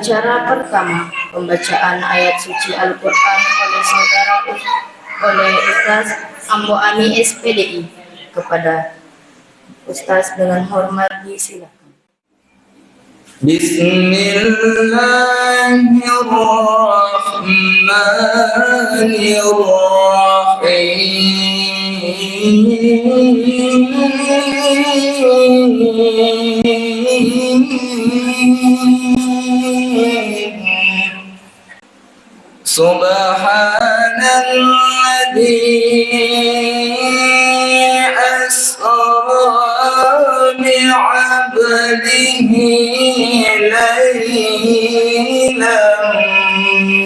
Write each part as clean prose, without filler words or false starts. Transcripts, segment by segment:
Acara pertama, pembacaan ayat suci Al-Quran oleh Ustaz Ambo Ami SPDI. Kepada Ustaz dengan hormat disilakan. Subhanalladzi asra bi'abdihi laylan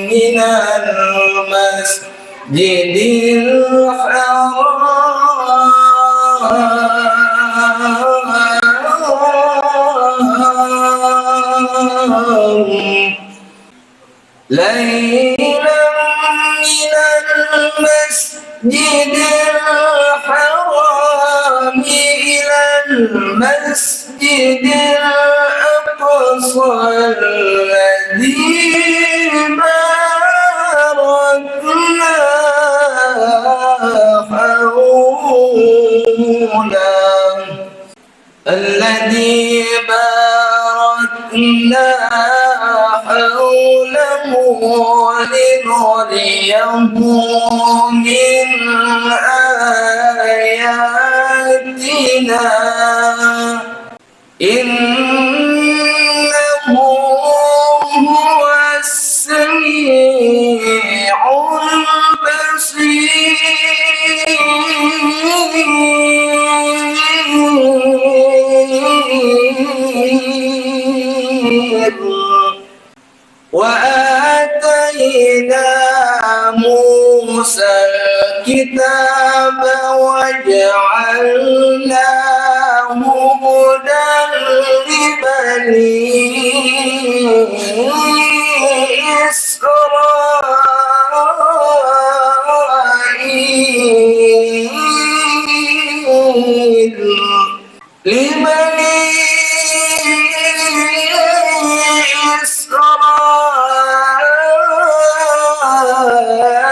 minal masjidil haram المسجد الحرام إلى المسجد الأقصى الذي باركنا حوله ولنريه من آياتنا إنه هو السميع البصير وآتينا موسى الكتاب وجعلناه هدى لبني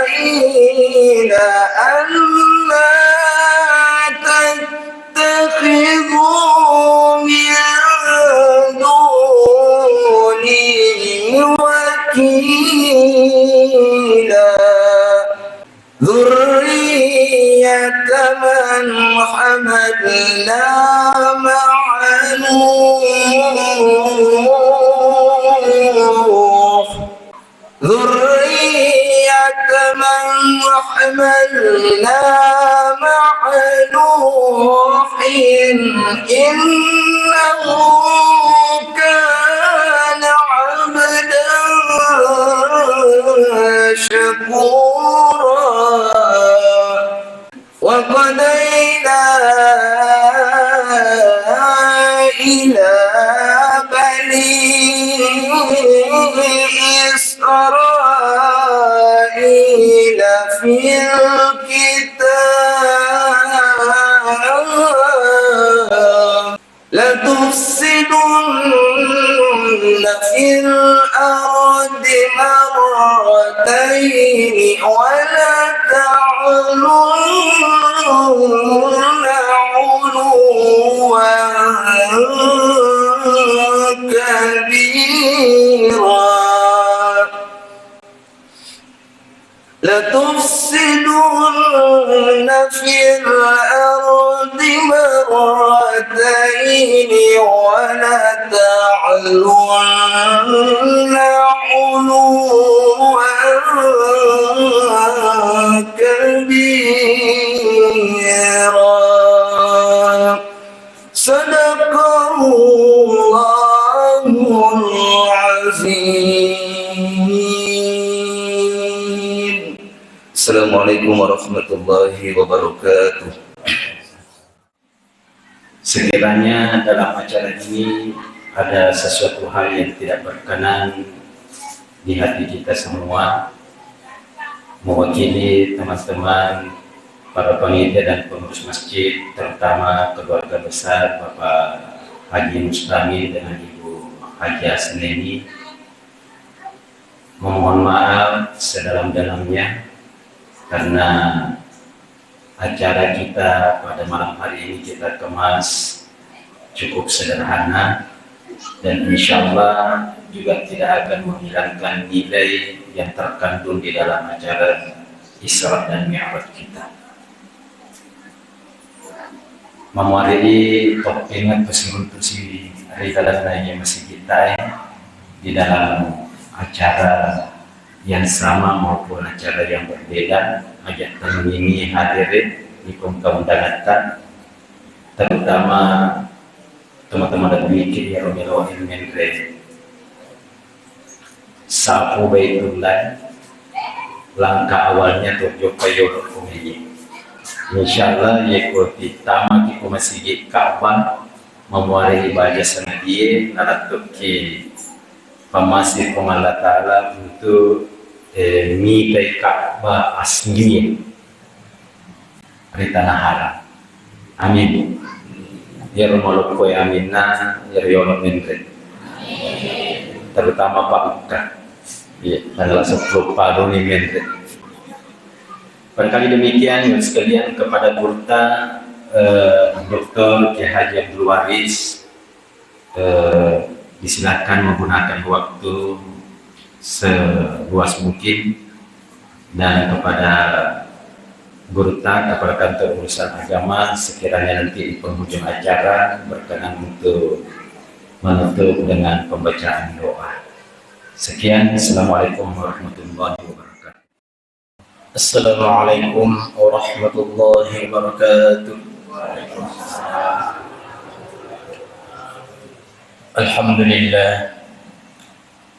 إسرائيل ألا تتخذوا من دوني وكيلا ذرية من حملنا مع نوح ذرية من حملنا مع نوح إنه كان عبدا شكورا وقضينا إلى بني إسرائيل في الكتاب لتفسدن في الأرض مرتين ولتعلن علوا كبيرا لتفسدن في الأرض مرتين ولتعلن علوا كبيرا صدق الله العظيم. Assalamualaikum warahmatullahi wabarakatuh. Sekiranya dalam acara ini ada sesuatu hal yang tidak berkenan di hati kita semua, mewakili teman-teman para panitia dan pengurus masjid, terutama keluarga besar Bapak Haji Mustami dengan Ibu Haji Asneni, memohon maaf sedalam-dalamnya karena acara kita pada malam hari ini kita kemas cukup sederhana dan insya Allah juga tidak akan menghilangkan nilai yang terkandung di dalam acara Isra dan Mi'raj kita. Memari topingan pesun-pesun hari dalamnya masih kita di dalam acara yang sama maupun acara yang berbeda. Ajak tahun ini hadirin di keundangan terutama teman-teman dan mikir ya Romelo Inmendre sapu baitullah langkah awalnya tujuh payo kumiji insyaallah yaitu pertama kita masjid Ka'bah memuari ibadah sana dia naratuki pemasih Allah Ta'ala untuk mitai Ka'bah asli di tanah haram. Amin. Ya Romaluk koy aminna ya Riyolok Mendret. Terutama Pak Uka. Ya, adalah 10 paru ni Mendret. Barangkali demikian yang sekalian kepada Burta Dr. Kiai Haji Abdul Waris disilakan menggunakan waktu seluas mungkin dan kepada Burta kepada kantor urusan agama sekiranya nanti di penghujung acara berkenan untuk menutup dengan pembacaan doa. Sekian, Assalamualaikum warahmatullahi wabarakatuh. Assalamualaikum warahmatullahi wabarakatuh. Alhamdulillah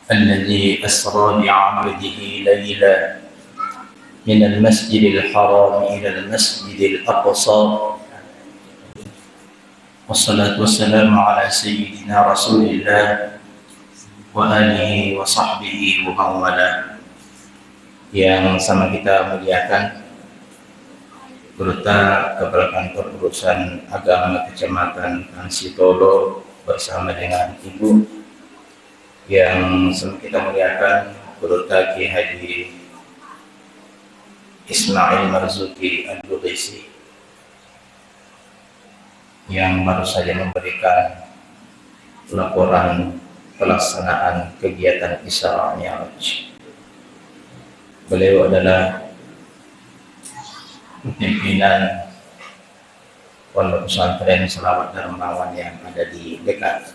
alladzi asra bi'abdihi layla min al-masjidil haram ila al-masjidil aqsa. Wassalatu wassalamu ala sayyidina Rasulillah wa alihi wa sahbihi wa mawala. Yang sama kita muliakan Burta Kepala Kantor Urusan Agama Kecamatan Sitolo bersama dengan Ibu yang sama kita muliakan Burta Kiai Haji Ismail Marzuki Al-Budaisi yang baru saja memberikan laporan pelaksanaan kegiatan Isra Mi'raj. Beliau adalah pimpinan Pondok Pesantren Selawat Darmawan yang ada di dekat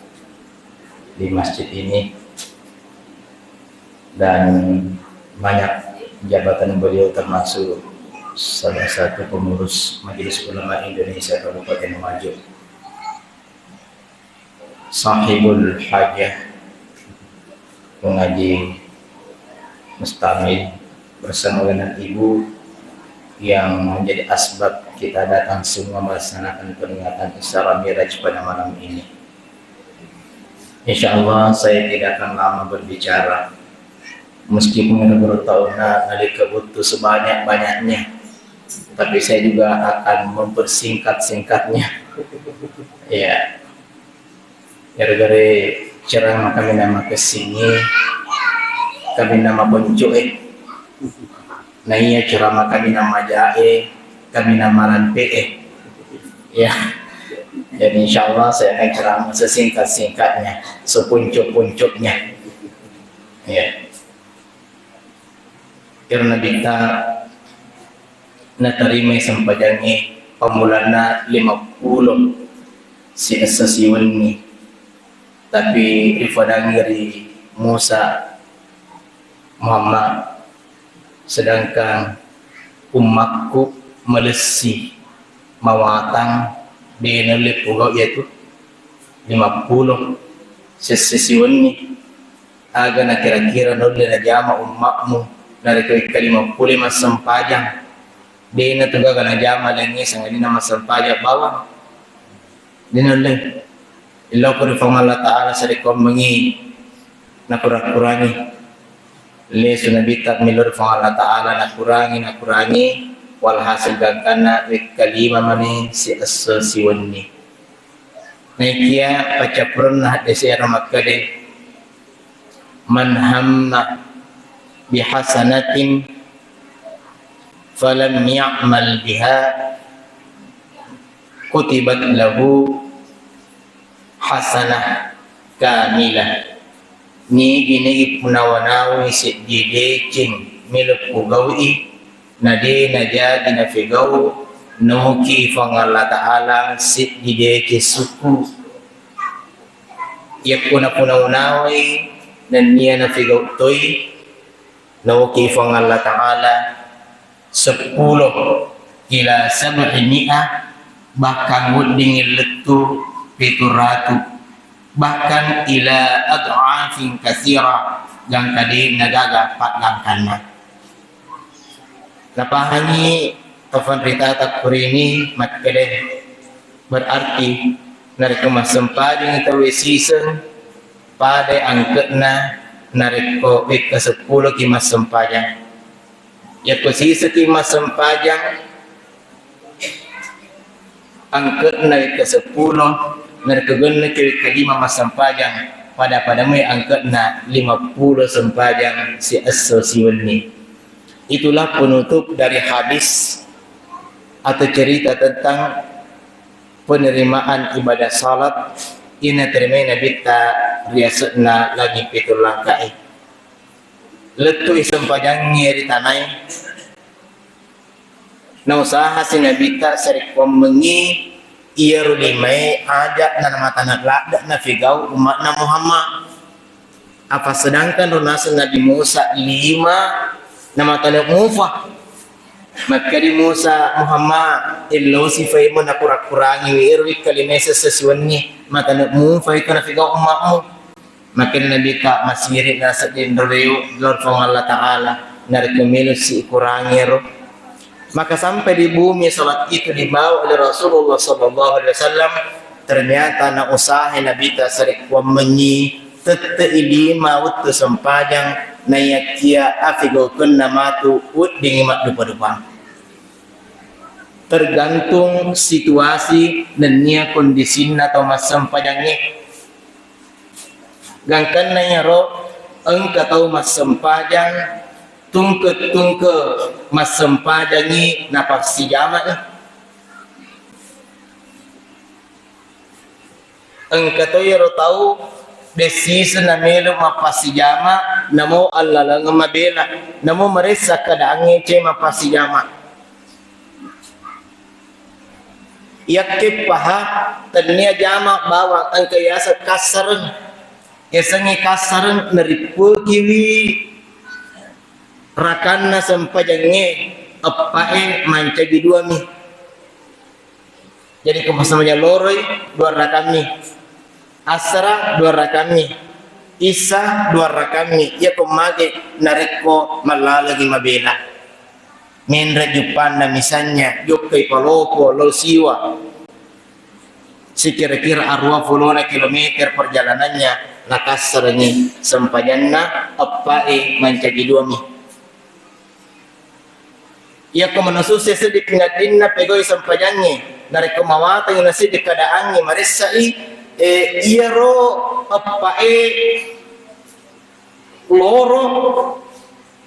di masjid ini, dan banyak jabatan beliau termasuk salah satu pengurus Majelis Ulama Indonesia Kabupaten Wajo, sahibul hajah, pengaji mustamil bersama dengan Ibu yang menjadi asbab kita datang semua melaksanakan peringatan Isra Mi'raj pada malam ini. Insya Allah saya tidak akan lama berbicara, meskipun bertahun nalika butuh sebanyak-banyaknya, tapi saya juga akan mempersingkat-singkatnya. Ya, gara-gara ceramah kami nama kesini, kami nama boncoe, nah iya ceramah kami nama jae, kami nama ranpe. Ya, jadi insya Allah saya akan ceramah sesingkat-singkatnya, sepuncuk-puncuknya. Ya, karena kita natarima sampajangi pamulana 50 si asasiwan ni, tapi rifadang dari Musa Muhammad, sedangkan umatku melesi mawatang di nalip pulau yaitu 50 sesiwan ni, aga na kira-kira nolde na jama umatmu dari ke-50 masampajang di na tuga ka na jama lengi sang di na masampajang bawang di nolde ilaw ko rin Allah Ta'ala sa rekom mengi na kurang-kurangi leso na bitak milor Allah Ta'ala na kurangi walhasil gagana kalima mani si asasiwan ni naikia pacapuran na desera magkade man hamma bihasanatin falam ya'mal biha kutibat lahu hasanah kamilah. Ni gini punawanawi si didecing milik pugawi nade naja dina figau nuki fangalla ta'ala si dideci suku yakuna punawanawi dan niya na figau toy nuki fangalla ta'ala 10 ila 700 bahkan muding letu 700 bahkan ila ad'afin katsira yang tadi nagaga patlangkanna. Napahani tafan rita takpurini matkede berarti nariko masempading tawi season pada angketna nariko ke 10 ki masempajang ya ko season ki masempajang angketna ke 10 narkegun ke 5 masempajang pada may angkat na 50 sempajang si as-sosiwal ni. Itulah penutup dari hadis atau cerita tentang penerimaan ibadah salat ina terima Nabi ta riasna lagi pitul langkai letu sempajang ngeri tanai na usaha si Nabi ta sarik pemengi ia rulimai ajak na matanak lakdak na figau umat na Muhammad. Apa sedangkan runasan Nabi Musa 5 na matanak mufah. Maka di Musa Muhammad illo sifai mo na kurak-kurangi wirwi kalimesa sesuannya matanak mufah ika na figau umatmu. Maka Nabi ka masirit na sa dinreo Lord from Allah Ta'ala narikamilu si ikurangi ro. Maka sampai di bumi salat itu dibawa oleh Rasulullah SAW. Ternyata na usaha Nabi ta sarik wa menyi tete ilima utu sempajang na yakia afigo kunna matu ut dingimat dupa-dupa. Tergantung situasi dan nia kondisinya atau mas sempajangnya. Gangkan na nyaro engka tau mas sempajang tungke mas sempadangi napak si jama engka to yaro tau desi senamelo mapasi jama namo Allah lang mabela namo marisa kadangi che mapasi jama yakke paha tania jama bawa engka yasa kasaran yasangi kasaran naripu kiwi rakanna sempajangnya apae mancagi 2 mi jadi kepasamanya loroi 2 rakam mi asra 2 rakam mi isa 2 rakam mi ya kumage nareko malalagi mabela menra jupanda misalnya yokai palopo lo siwa sekira-kira arwah puluhan kilometer perjalanannya nakasarnya sempajanna apae mancagi 2 mi ia kemenusus sesi di pingadinna pegoi sampajangnya dari kemawata yang nasi di kadaannya marisai ia ro apae loro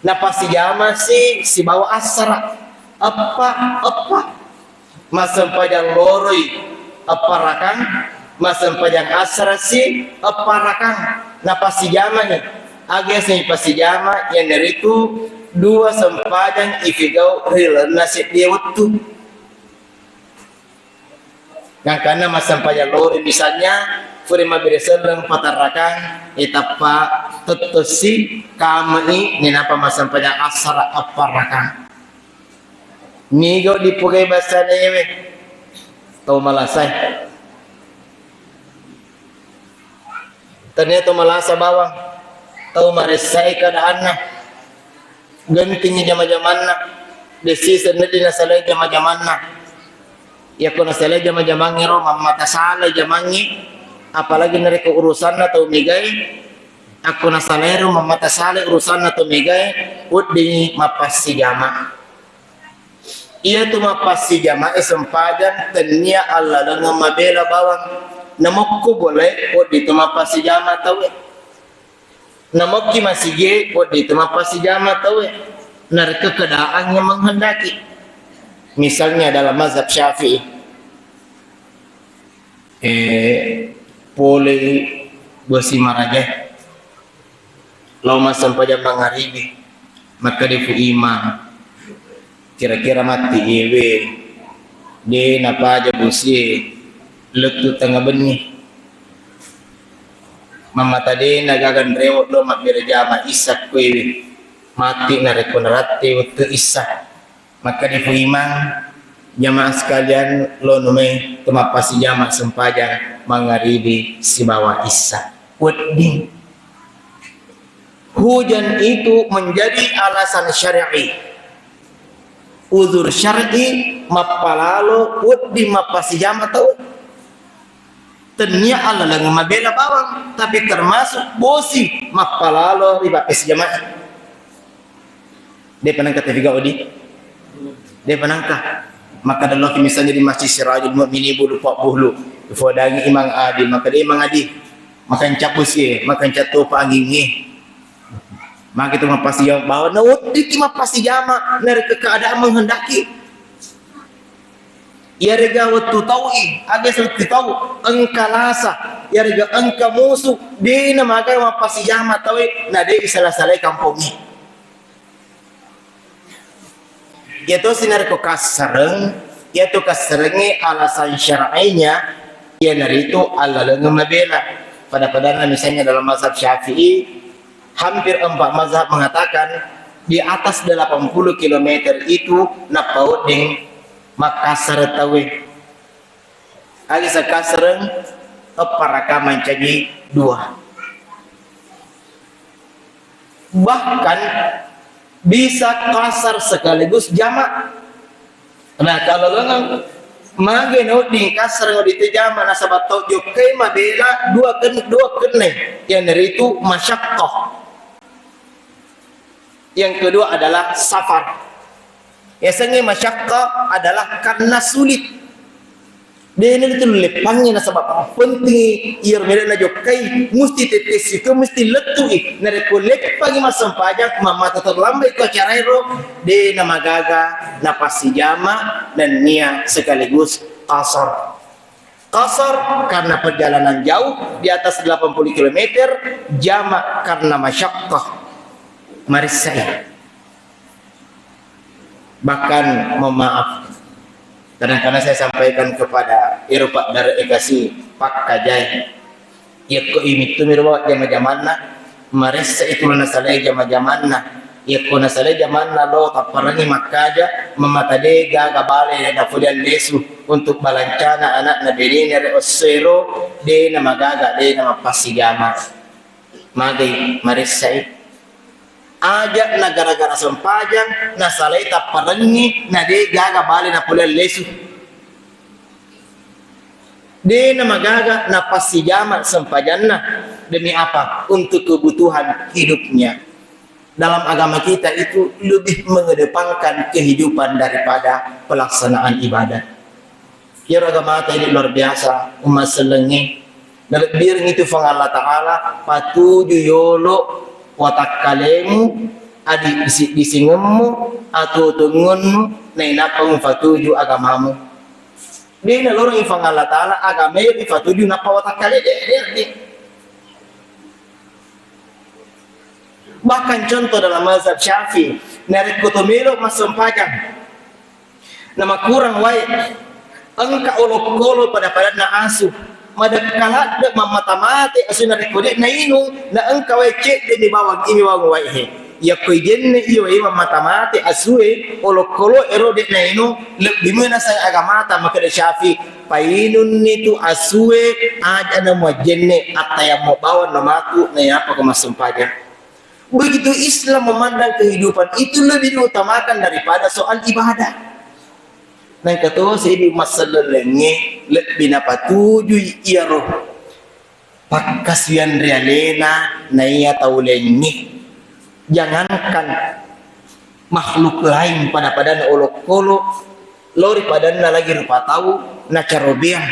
napasi jama si bawa asara apa mas sampajang loroi apa rakang mas sampajang asara si apa rakang napasi jamanya agak si pasi jama yang dari itu 2 sempajang ifigau real nasib dia waktu yang karena mas sempajang lori misalnya Furima Bireseleng Patarakan etapa tetusi kami ni napa mas sempajang asara aparakan nigo dipugai bahasa dewe tau malasai ternyata malasa bawang tau maresai keadaannya gantinya jama-jamanna desi senedi nasalai jama-jamanna ya ko nasalai jama-jamangi ro mamata sala jamangi apalagi nari ko urusan atau migai aku nasalai ro mamata sala urusan atau migai uding mapasi jama iya tu mapasi jama sempadan tenia Allah dan mabela bawang namokku boleh di tu mapasi jama tahu Namoki masih ge buat di tempat pasti jama tahu ya. Narka keadaan yang menghendaki. Misalnya dalam mazhab Syafi'i, boleh bersimaraja. Lau masam pada mangaribi, maka dia imam. Kira-kira mati ewe, dia napa aja busi, letu tengah benih. Mama tadi nagagan rewot lo mak birjama isak kuewe mati narekon rate waktu isak maka di imam jamaah sekalian lo nume temapasi jamaah sempajang mangaribi si bawa isak wedding. Hujan itu menjadi alasan syar'i, uzur syar'i mapalalo wedding mapasi jamaah tahu. Tenia Allah lang mabela bawang tapi termasuk bosi mapalalo riba pes jamaah. Dia penangka teviga odi. Dia penangka. Maka dalam misalnya di Masjid Sirajul Mukminin bulu pak bulu. Fodangi imang adi maka dia imang adi. Makan capus ye, makan catu pangingi. Maka itu mapasi jama bawa na odi ti mapasi jama nari keadaan menghendaki. Ya rega waktu taui, agak seperti tahu engkalasa, ya rega engka musuh, dia nama agak mapasi jama taui, nah dia salah-salah kampungnya. Ya tu sinar ko kasareng, ya tu kasarengnya alasan syar'inya, ya dari itu Allah lengan mabela. Pada misalnya dalam mazhab Syafi'i, hampir 4 mazhab mengatakan di atas 80 km itu napaut ding Makassar tawe agi sakasareng paraka mencagi 2 bahkan bisa kasar sekaligus jamak. Nah kalau lengang mage no di kasar di jama nasabat tojo ke mabela 2 kene yang dari itu masyaqqah, yang kedua adalah safar. Biasanya masyaqqah adalah karena sulit. Dia ini itu lepangnya nasabab penting ia mereka jokai mesti tetesi ke mesti letui nareko lepangi masam pajak mama terlambat ke cara itu dia nama gaga napasi jama dan nia sekaligus qasar. Qasar karena perjalanan jauh di atas 80 km, jama karena masyaqqah. Mari saya bahkan mohon maaf kadang-kadang saya sampaikan kepada Eropa dari ekasi Pak Kajai ya ko imit tu mirwa jama-jamanna marissa itu nasalai jama-jamanna ya ko nasalai jamanna lo taparangi makaja mamatade gaga bale da fulian lesu untuk balancana anak nabini re osero de na magaga de na mapasigama magi marissa aja na gara-gara sempajang na salai taparangi na de gaga bale na pulen lesu de na magaga na pasijama sempajanna demi apa? Untuk kebutuhan hidupnya. Dalam agama kita itu lebih mengedepankan kehidupan daripada pelaksanaan ibadah. Kira agama kita ini luar biasa, umat selengi nalebir itu fang Allah Ta'ala patuju yolo watak kalemu adi disingemu atau tungunmu nainapang fatuju agamamu dia nalorong ifang Allah Ta'ala agama yung ifatuju napa watak kalemu bahkan contoh dalam mazhab Syafi'i narik kotomelo masempajang nama kurang wae engka olok-olok pada na asuh madakala da mamata-mate asuna rekode na inu na engka wae cek di bawah ini wang wae he ya koy jenne iyo e mamata-mate asue olok-olok ero de na inu lebih mana saya agamata maka da Syafi painun itu asue aja na mo jenne ataya mo bawa namatu na apa kemasempaja. Begitu Islam memandang kehidupan itu lebih diutamakan daripada soal ibadah. Nah kata saya di masalah lengi lebih napatuju iya roh pakasian realena na iya tahu lengi jangankan makhluk lain pada olok-olok lori padana lagi rupa tahu na carobian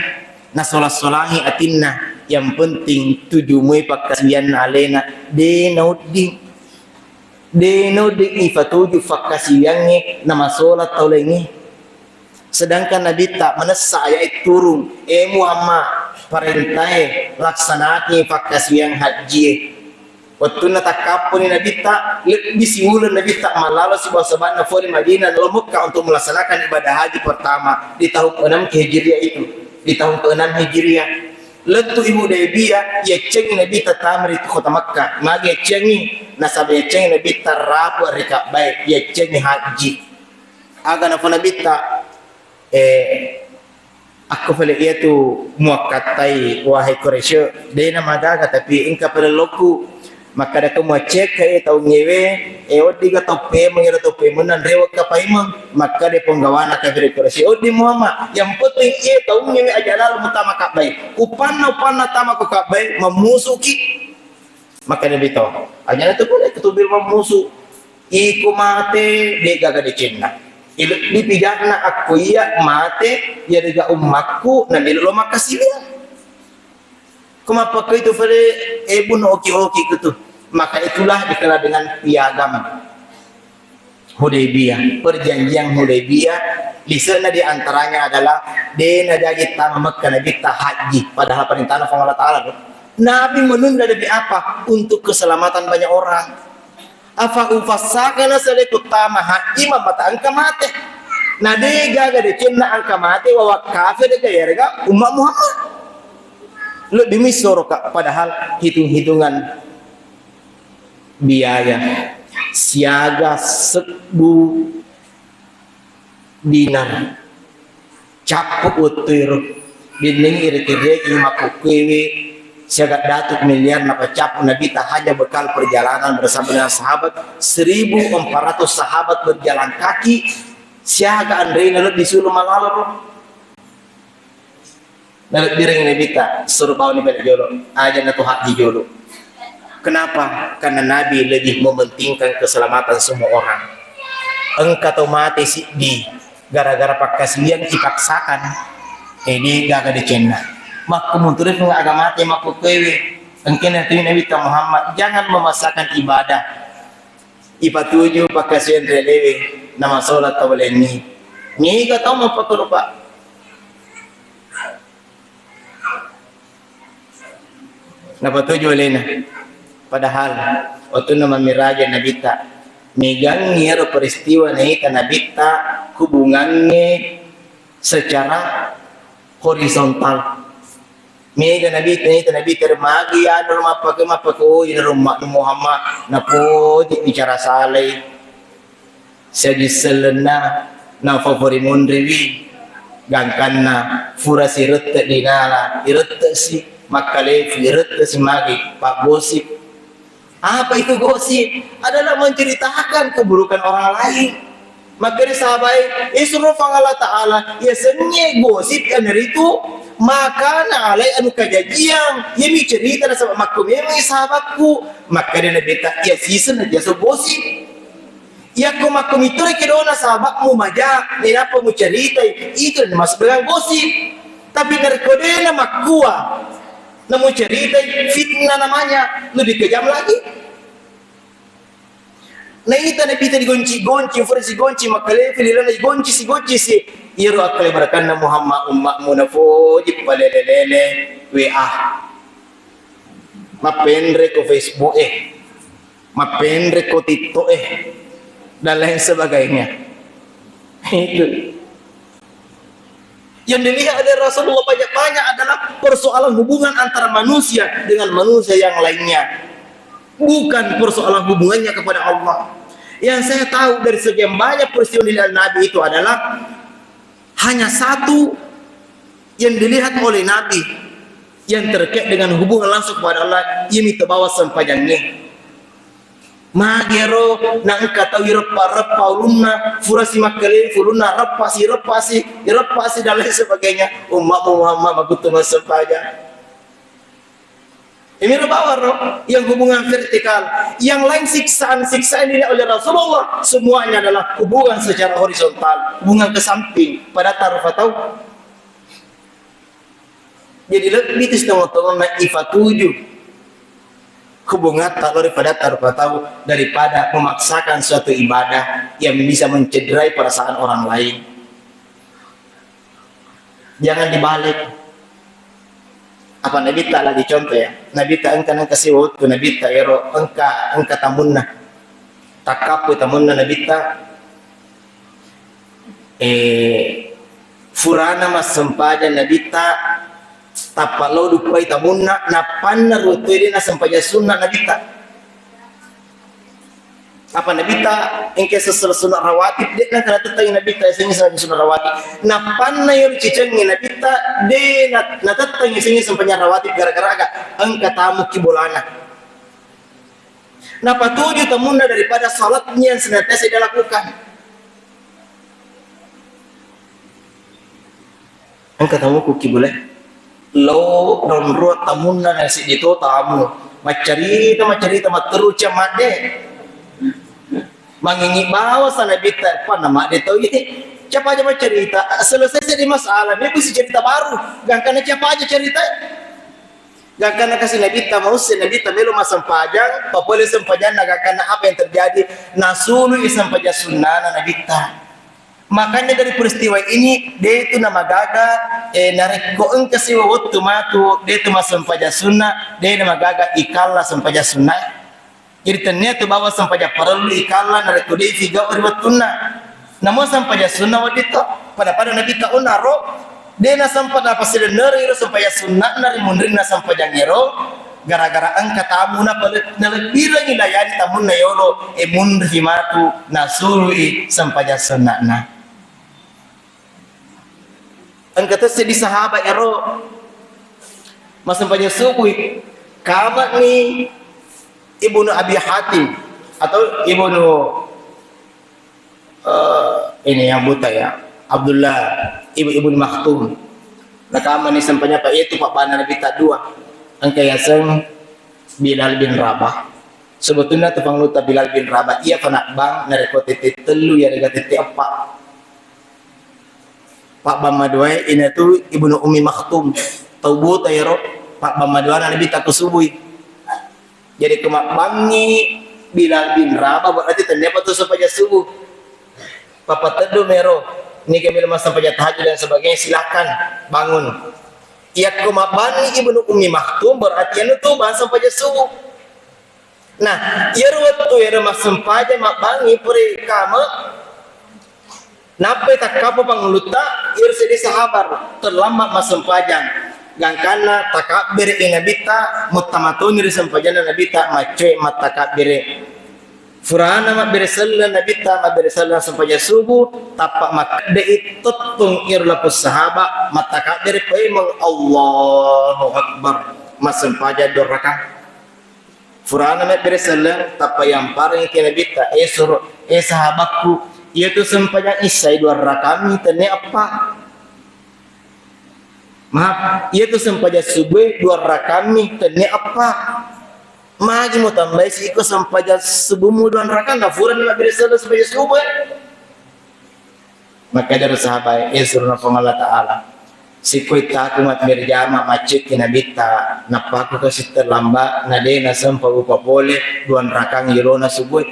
na solas-solahi atinna yang penting tujumu pakasian alena denoding ifatuju fakasiannya nama solat taulengi. Sedangkan Nabi tak menesa ayat turun Muhammad perintah laksanaati fakasian haji. Waktu natakapun Nabi tak lebih siulan Nabi tak malalo sebab na fori Madinah lalu Mekah untuk melaksanakan ibadah haji pertama di tahun ke-6 Hijriah itu. Di tahun ke-6 Hijriah letu ibu Hudaybiyah ya cengi Nabi tatamri itu kota Makkah magi cengi nasab ya cengi Nabi tarapu rika baik ya cengi haji aga na Nabi tak aku fale itu muakatai wahai Quraisy dena magaga tapi ingka pada loku maka da kamu cek kay tau ngewe odi ga tope mengira tope menan rewa ka paimang maka de penggawana ka Quraisy odi Muhammad yang penting tau ngewe aja lalu mutama ka baik upanna tama ko ka baik memusuki maka Nabi tahu aja itu boleh ketubir memusuh iku mate de gaga de cenna di pidana aku iya mate ya dega ummakku nabi lo makasih kenapa kau itu fale ebun oki gitu maka itulah dikenal dengan piagam Hudaybiyah perjanjian Hudaybiyah di sana di antaranya adalah dena jadi tamat karena kita haji padahal perintah Allah Taala Nabi menunda demi apa untuk keselamatan banyak orang afa ufassakana saleku tama haji mata angka mate nah dega ga de cenna angka mate wa kafir de ga umat Muhammad lebih misor padahal hitung-hitungan biaya siaga 1000 dinar capuk utir dinding iri-iri makukewe siaga datuk miliar napa capuk Nabi tak hanya bekal perjalanan bersama dengan sahabat 1400 sahabat berjalan kaki siaga Andre lalu disuruh malalor lalu diring Nabi tak suruh bawa ni pada jolo aja na tu haji jolo kenapa karena Nabi lebih mementingkan keselamatan semua orang engkau tahu mati si di gara-gara pakasian dipaksakan ini gagal dicenna mak kemunturin agama mati mak kewe engkau nanti Nabi Muhammad jangan memaksakan ibadah ipatuju pakasian relewe nama solat tawaleni ni ga tahu mapakur pak napa tujuh lena padahal waktu nama miraja Nabi tak megangnya peristiwa naik Nabi tak hubungannya secara horizontal mega Nabi termagi ada rumah pakai ini rumah Muhammad napo bicara saleh segi selena na favori mondrewi gangkanna furasi rete dinala irete si makale firat semagi pak gosip apa itu gosip adalah menceritakan keburukan orang lain maka di sahabat isru Allah Ta'ala ya senye gosip yang dari itu maka na alai anu kajajian ya mi cerita na sama makum ya mi sahabatku maka dia nabi tak ya season aja so gosip ya ko makum itu rekedona sahabatmu majak ni apa mu cerita itu masuk dengan gosip tapi dari kodena makua namun cerita fitnah namanya lebih kejam lagi. Nah itu Nabi tadi gonci, fursi gonci makale fililan gonci si. Iro akale barakan Muhammad ummakmu nafojib palelelele WA. Mapendre ko Facebook mapendre ko TikTok dan lain sebagainya. Itu. Yang dilihat oleh Rasulullah banyak-banyak adalah persoalan hubungan antara manusia dengan manusia yang lainnya, bukan persoalan hubungannya kepada Allah. Yang saya tahu dari sekian banyak peristiwa dilihat Nabi itu adalah hanya satu yang dilihat oleh Nabi yang terkait dengan hubungan langsung kepada Allah, ini terbawa sempajangnya. Magero nang kata repa ulumna furasi makale fuluna repasi dan lain sebagainya umat Muhammad magutu sempaja ini bawah yang hubungan vertikal yang lain siksaan ini oleh Rasulullah semuanya adalah hubungan secara horizontal hubungan ke samping pada taruh tahu Jadi lebih itu setengah-tengah na ifa 7 hubungan tak daripada taruh tahu daripada memaksakan suatu ibadah yang bisa mencederai perasaan orang lain. Jangan dibalik. Apa Nabi tak lagi contoh ya? Nabi tak engkau kasih waktu Nabi tak ero engkau tamunna takapu tamunna Nabi tak furana mas sempaja Nabi tak tapalo dupai tamunna napanna rutuiri na sempaja sunnah Nabi tak. Apa Nabi tak engke sesuatu sunnah rawatib dia nak kena tetang Nabi tak sini sunnah rawatib napanna yang cicengi Nabi tak de na tetang sini sempaja rawatib gara-gara agak engka tamu kibolana. Napa tujuh tamunna daripada salatnya yang senantiasa dia lakukan. Engka tamu ku kiboleh lo non ruat tamunna nasi dito tamu macarita materu camade mangingi bawa sana bita apa nama dia tahu ini siapa aja cerita selesai di masalah dia bisa cerita baru gak karena siapa aja cerita gak karena kasih nabita mau si nabita melo masam pajang papole sempajang gak karena apa yang terjadi nasulu isam pajang sunnah nabita. Makanya dari peristiwa ini dia itu nama gaga narik koeng kasih waktu matu dia itu masam pajang sunnah dia nama gaga ikalla sampaja sunnah. Jadi ternyata bawa sampaja perlu ikalla narik ko dia figa oriwatuna. Namun sampaja sunnah wadito pada Nabi ta unaro dia na sampada pasir nari sampaja sunnah nari mundrin na sampaja ngero gara-gara angka tamu na lebih lagi layani tamu na yolo mundri matu nasului sampaja sunnah na. Angka tersedih sahabat ero masam sampaja subuh kamat ni Ibnu Abi Hatim atau Ibnu ini yang buta ya Abdullah Ibnu Maktum nakama ni sampanya pak itu pak bana Nabi tak dua angka yaseng Bilal bin Rabah sebetulnya tepang luta Bilal bin Rabah ia panak bang nareko tete telu ya rega tete apa pak Bamaduai ini tu Ibnu Ummi Maktum tau buta ya ro pak Bamaduai Nabi tak kesubuhi. Jadi kemak bangi Bilal bin Rabah berarti terdapat tu sampaja subuh. Papa teduh mero. Ni kami lemas sampaja tahajud dan sebagainya silakan bangun. Ia kemak bangi Ibnu Ummi Maktum berarti anu tu bahas sampaja subuh. Nah, ia waktu ia lemas sampaja mak bangi puri kama. Nape tak kapo panguluta ia sedih sahabar terlambat mas sampajang. Gangkana takabir inabita mutamatun ri sampajana nabita mace matakabir furana mabir sallan nabita mabir sallan sampaja subuh tapak makde itutung irlapus sahaba matakabir paimang Allahu akbar masampaja doraka furana mabir sallan tapak yang paling kinabita suruh sahabatku yaitu sampaja isai dua rakami tene apa maaf, ia tu sampaja subuh dua rakami tene apa? Magi mau tambah si ikut sampaja subuhmu dua rakam gafuran nak bersama sampaja subuh. Maka dari sahabat Yesus Allah Taala si kuita kumat berjama macet kena bita napaku kasih terlambat nade na sampai upa boleh dua rakam yelona subuh.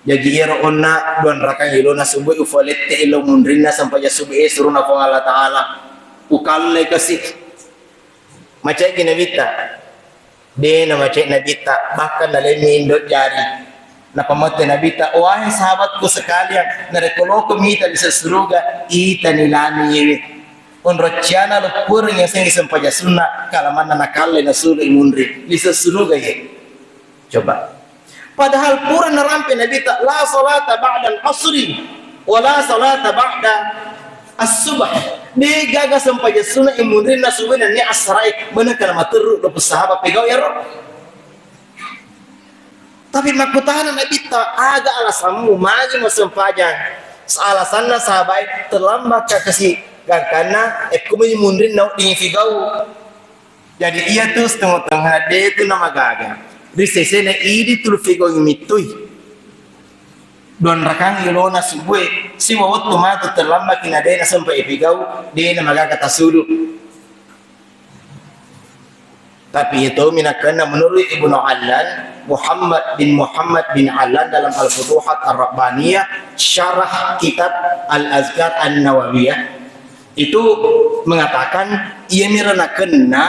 Jadi ira onna dua rakam yelona subuh ufalette ilo mundrina sampaja subuh Yesus Allah Taala. Ukalle kasih macam gini nabita dia nama macam nabita bahkan dalam indot jari napa mata nabita wahai sahabatku sekalian narekoloko mita bisa suruga ita nilani yewe unrociana lepur yang sengi sempaja sunnah kalaman nakalle nasulu imundri bisa suruga ye coba padahal pura narampe nabita la salata ba'da al-asri wa la salata ba'da as-subh ni gaga sampaja sunnah imundrin na subuh ni asrai mana kana materru do sahabat pegau ya ro tapi makutana nabi ta aga alasanmu magi masampaja alasanna sahabat terlambat kasih gakana kumui mundrin na di pegau jadi ia tu setengah-tengah dia tu nama gaga di sesena idi tu pegau mitui don rakang ilona subuh si waktu matu terlambat kina dena sampai ipigau dena magaga tasulu Tapi itu minakana menurut Ibnu Allan, Muhammad bin Allan dalam Al-Futuhat Ar-Rabbaniyah syarah kitab Al-Azkar An-Nawawiyah itu mengatakan ia mirana kena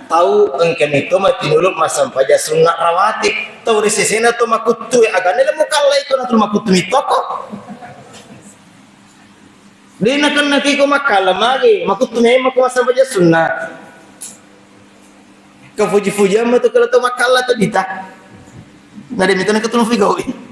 tahu engken itu mati nuluk masam paja sunat rawatib tahu risisena tu makutu agane le mukalla itu natul makutu mitoko dina kena kiko makala magi makutu me masam paja sunat ke fuji-fuji ama tu kalau tu makala tu dita nade mitana ketemu figawi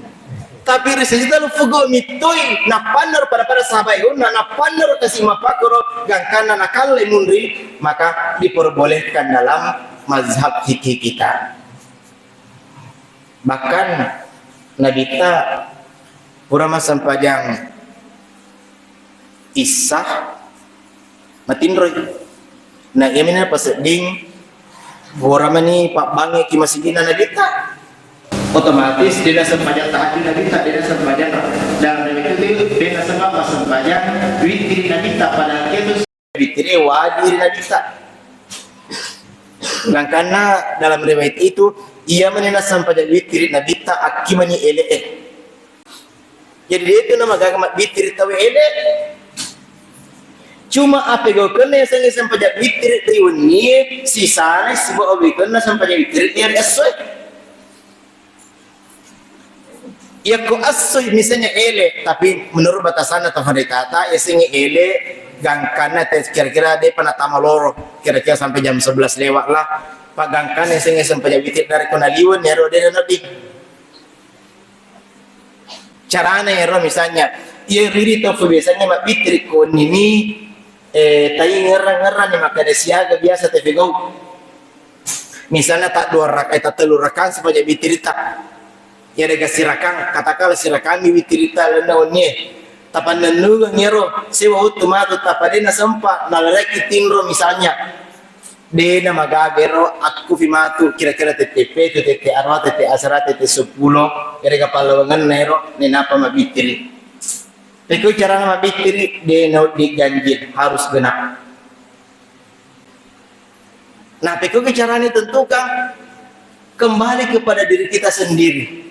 tapi resista lu fugo mitoi na panar pada sahabat itu na panar kasih mapakoro gangkana nakal munri maka diperbolehkan dalam mazhab fikih kita. Bahkan nabita purama sampajang isah matinroy na yamina paseding purama ni pak bangi ki masigina nabita otomatis dia sempajang tahajud nabita dia sempajang dalam itu dia sempajang witir nabita padahal itu witir wajib nabita dan karena dalam riwayat itu ia menena sempajang witir nabita akimani ele jadi dia itu nama gagamat witir tawe ele cuma apa go kena yang sempajang witir riuni sisanya sebuah obi kena sempajang witir dia esok ya ko asoy misalnya ele tapi menurut batasan atau hari kata ya singi ele gangkana kira-kira dia pernah tamaloro kira-kira sampai jam 11 lewat lah pak gangkan yang singi sampai witir dari konaliwan ya ro dia nabi caranya ya ro misalnya ya riri tofu biasanya mak witir kon ini tayi ngerang-ngerang ni maka ada siaga biasa tapi go misalnya tak 2 rakaat tak 3 rakaat sampai witir tak ya ada sirakan katakanlah sirakan mi witirita lendaunnya tapan nenung ngero sewa utumatu tapadena sempa nalaraki tingro misalnya dena magagero aku fimatu kira-kira TTP TTP arwa TTP asara TTP 10 kira kapalawangan nero nenapa mabitiri tapi cara mabitiri dena diganjil harus genap nah tapi caranya tentukan kembali kepada diri kita sendiri.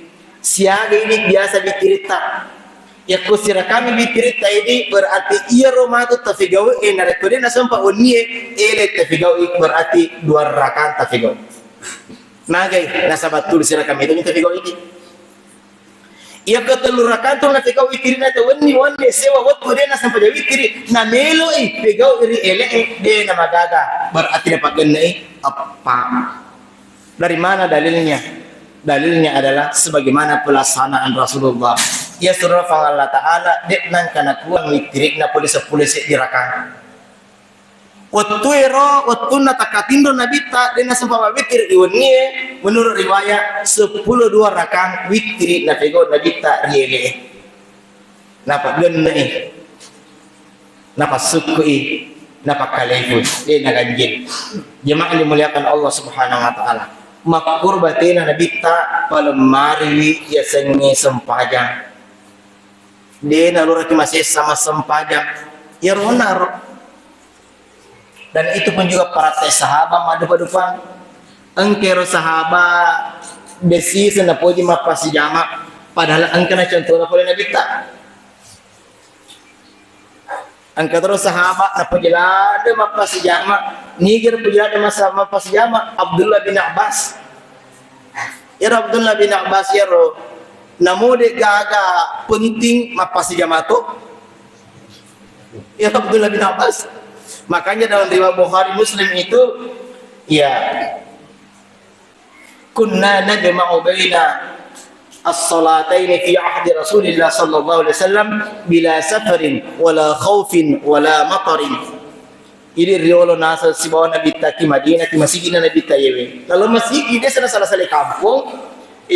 Siaga ini biasa dicerita. Ya kusira kami dicerita ini berarti ia romatu tafigawi narekode na sampa unie ele tafigawi berarti 2 rakaat tafigawi. Nagai nasabat tulis sira kami itu tafigawi ini. Ia ketelu rakaat tu tafigawi tirina ta wani sewa waktu dia na sampa jawi tiri na melo pegawi iri ele de na magaga berarti dapat genai apa. Dari mana dalilnya? Dalilnya adalah sebagaimana pelaksanaan Rasulullah. Ya surah Allah Ta'ala deknan kana kuang witirik na polisi dirakan. Waktu na takatindo nabita dena sempat witir iwnie menurut riwayat 10 2 rakan witir na pego nabita riele. Napa genne? Napa sukui? Napa kalefun? Dena ganjil. Jemaah dimuliakan Allah Subhanahu wa taala. Makur batina nabita palemari ya sengi sempajang dia naluraki masih sama sempajang ya ronar dan itu pun juga para sahabat madu-padupan engkero sahabat besi senapoji mapasi jama padahal engkana contohnya boleh nabita angka terus sahabat na penjelada mapasi jama nigir penjelada masa mapasi jama Abdullah bin Abbas ya Abdullah bin Abbas ya ro namude gaga penting mapasi jama tu ya Abdullah bin Abbas makanya dalam riwayat Bukhari Muslim itu ya kunna najma'u baina as-salataini fi ahdi Rasulillah sallallahu alaihi wasallam bila safarin wala khaufin wala matarin. Ini riolo nasa si bawa Nabi taki Madinah ki masjid Nabi tayewe. Lalu masjid dia salah kampung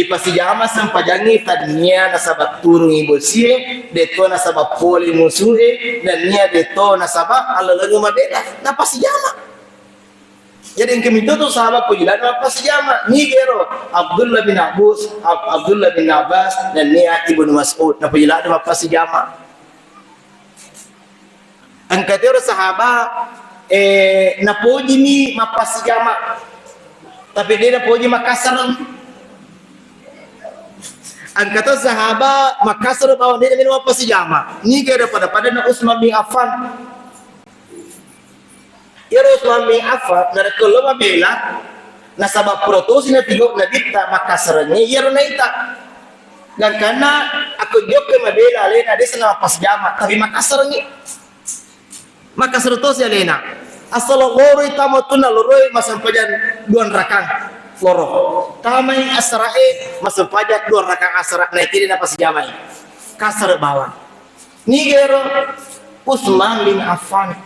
pasi jama sampajangi tadnya nasabat turun ibu sie deto nasabat poli musuhe dan nia deto nasabat alalagu mabeda na pasi jama. Jadi yang kami itu sahabat pujilan apa sejama ni gero Abdullah bin Abbas dan Nia Ibnu Mas'ud na pujilan apa sejama angkatero sahabat na puji ni mapa sejama Tapi dia poji Makassar. Angkatan sahabat Makassar bawa dia minum apa sih jama. Ni kira pada na Utsman bin Affan. Ya Utsman bin Affan na kalau mabela na sabab protos na tigo na dita Makassar ni ya na ita. Dan karena aku jok mabela lena dia sana pas jama tapi Makassar ni. Makassar to si lena. Asal loro itamotuna loro masampajan duan rakang. Loro tamai asrae masuk pajak 2 rakaat asra na tiri na pas jamai kasar bawah ni gero Utsman bin Affan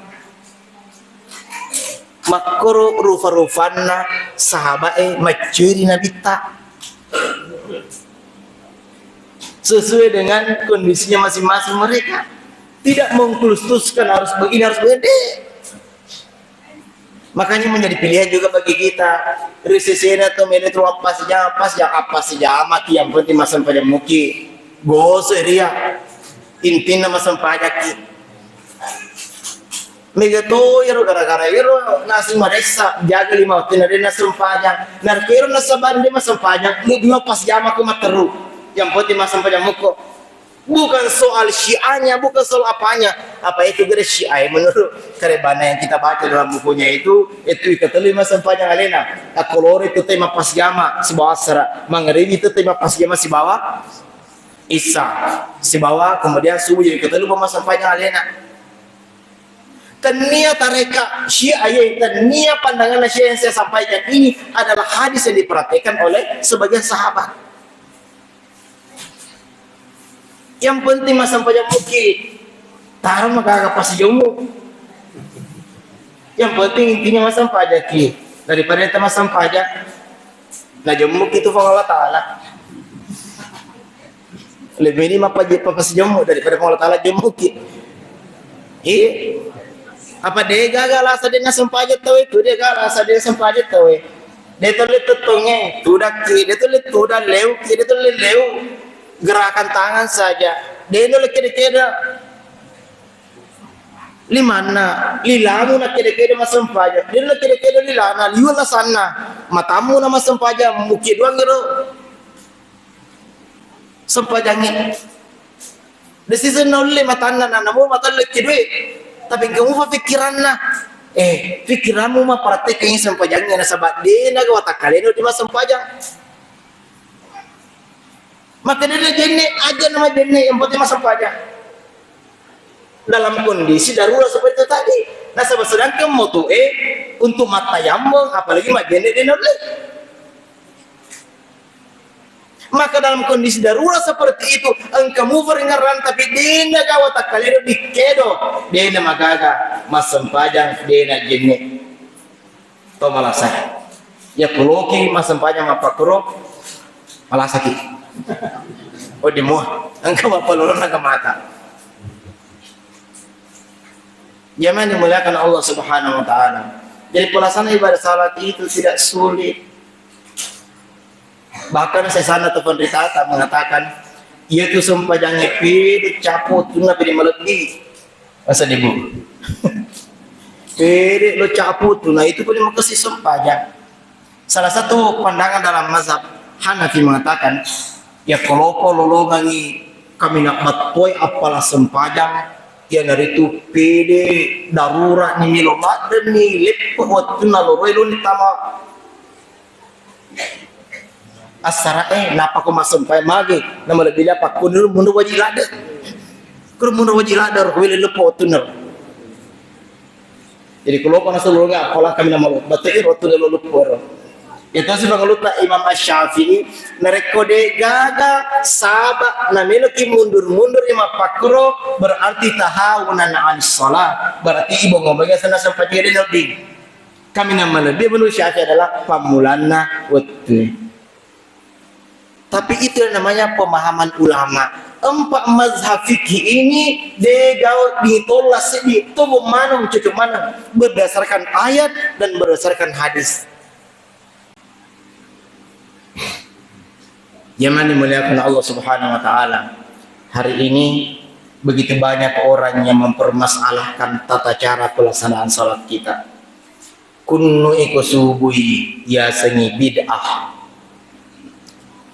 makro rufa-rufanna sahabat macuri nabita sesuai dengan kondisinya masing-masing mereka tidak mengkhususkan harus begini harus begini. Makanya menjadi pilihan juga bagi kita. Resesena atau meletro apa saja mati yang penting masam pada muki. Gose ria. Intina masam pajaki. Megato iro gara-gara iro nasi maresa jaga 5 waktu nade nasam pajak. Narkero nasaban dia masam pajak. Lu pas jama ku materu. Yang penting masam pajak muko. Bukan soal syiahnya, bukan soal apanya. Apa itu gara syiah menurut karebana yang kita baca dalam bukunya itu ketelima sempanya alena. Akolore itu tema pas jama si bawah sera. Mangribi itu tema pas jama si bawah Isa. Si bawah kemudian subuh jadi ketelima sempanya alena. Tania tareka syiah dan nia pandangan syiah yang saya sampaikan ini adalah hadis yang diperhatikan oleh sebagian sahabat. Yang penting masam pajak muki tahan maka agak pasti jomu. Yang penting intinya masam pajak ki daripada kita masam pajak nah jomu itu Allah Ta'ala lebih ini apa pasti jomu daripada Allah Ta'ala jomu ki. Iya apa dia gagal asa dia masam pajak tahu itu dia gagal asa dia masam pajak tahu dia tulis tetongnya tudak ki dia tulis tudak leu ki dia tulis leu gerakan tangan saja. Dia itu kira-kira limana, lilamu nak kira-kira masam pajak. Dia itu kira-kira lilana, liwala sana. Matamu nama sempajak, muki doang gitu. Sempajangnya. Di sisi nolli matana namu matalla kidwe. Tapi kamu pikiran na. Pikiranmu mah prakteknya sempajangnya na sabat dia na gawata kalian di masam pajak. Maka dia jenis aja nama jenis yang penting masam pajak dalam kondisi darurat seperti itu tadi. Nah sedangkan moto untuk mata yambang apalagi mah jenis dia nolak. Maka dalam kondisi darurat seperti itu engkau beringaran tapi dia gawat kalian di kedo dia nama gaga masam pajak dia jenis to malah saya ya kuloki masam pajak apa kuro malah sakit. Oh di muah, engkau apa lorong naga mata. Jangan dimuliakan Allah Subhanahu Wa Taala. Jadi pelaksanaan ibadah salat itu tidak sulit. Bahkan saya sana telepon Ritata mengatakan, ia tu sempajang epi dicaput tu nak pilih melebih. Masa ibu, pede lo caput tu, nah itu pun makasih sempajang. Salah satu pandangan dalam mazhab Hanafi mengatakan. Ya kalau lolongangi kami nak matpoi apalah sempajang ya dari itu pede darurat ni milomat dan ni lepo waktu naloroi lo ni tama asara napa ko masempay magi nama lebih apa kunur mundur wajib lada kur mundur wajib lada ko wile lepo waktu nal jadi kalau kau nasul lolonga apalah kami nama lo batai waktu lo lepo itu sih pengeluta Imam Asy-Syafi'i merekode gaga sabak namanya ki mundur-mundur lima pakro berarti tahawunan anis sholat berarti ibu ngomongnya sana sampai jadi lebih kami nama lebih menurut Syafi'i adalah pamulana waktu tapi itu namanya pemahaman ulama 4 mazhab fikih ini degau ditolak di tubuh mana cukup mana berdasarkan ayat dan berdasarkan hadis. Yang dimuliakan Allah Subhanahu Wa Taala. Hari ini begitu banyak orang yang mempermasalahkan tata cara pelaksanaan salat kita. kunnu iko subui ya sengi bid'ah.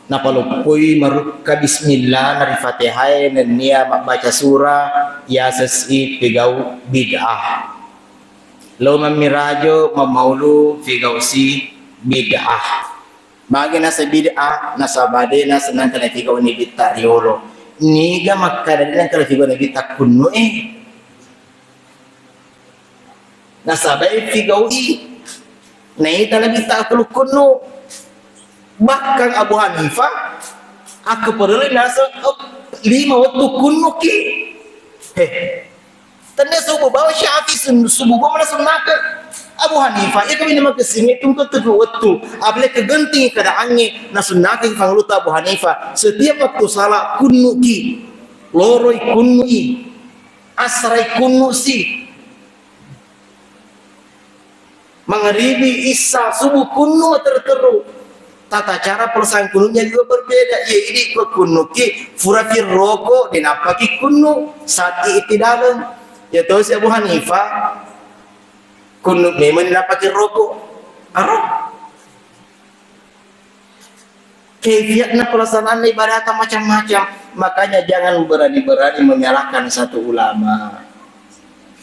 Napalupui maruka bismillah nari fatihai dan nia baca surah ya sesi pegau bid'ah. Lo memirajo memaulu pegau si bid'ah. Bagi nasa bid'ah nasabade nasa nantana pegau ni bid'ah riolo. Niga makadadilan kalau pegau ni bid'ah kunnu nasabai pegau naita na bid'ah kunnu. Bahkan Abu Hanifah aku perlu nasa 5 waktu kunnu ki. Tanda subuh bawa Syafi'i subuh bawa sunnah ke Abu Hanifah ia kami nama kesini tunggu teguh waktu apalagi kegenting keadaannya na sunnah ke fangluta Abu Hanifah setiap waktu salah kunnu ki loroi kunnu i asrai kunnu si mengharibi isa subuh kunnu terteru. Tata cara pelaksanaan kununya juga berbeda. Ya ini kunnu ki furafir roko dan apa ki kunnu saat itu dalam. Ya tahu si Abu Hanifah kunnu memang apa ki roko arok. Kegiatan pelaksanaan ibadah macam-macam. Makanya jangan berani-berani menyalahkan satu ulama.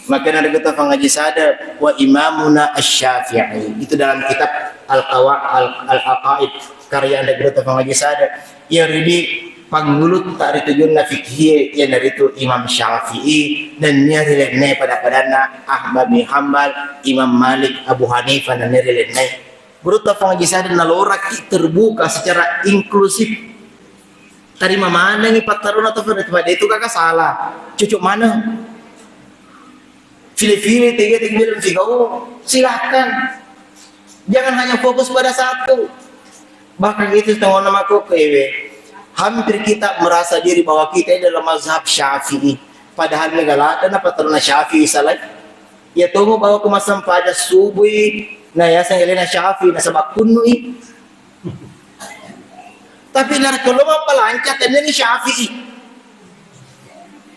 Makanya ada kata pengaji sadar wa imamuna asy-Syafi'i itu dalam kitab Al-Aqaid karya ada kata pengaji sadar ya ridi panggulut tak ditujunna fikih yang dari itu Imam Syafi'i dan nya relene pada padana Ahmad bin Hanbal Imam Malik Abu Hanifah dan nya relene berut pengaji sadar nalorak terbuka secara inklusif tarima mana ni pataruna atau pada itu kakak salah cucuk mana pilih-pilih tiga bilang figau silahkan jangan hanya fokus pada satu bahkan itu setengah nama aku hampir kita merasa diri bahwa kita adalah mazhab Syafi'i padahal negala dan apa teruna Syafi'i salah ya tunggu bahwa kemasan pada subuh nah ya sanggilina Syafi'i nah sebab kunui tapi nar kalau apa lancar dan ini Syafi'i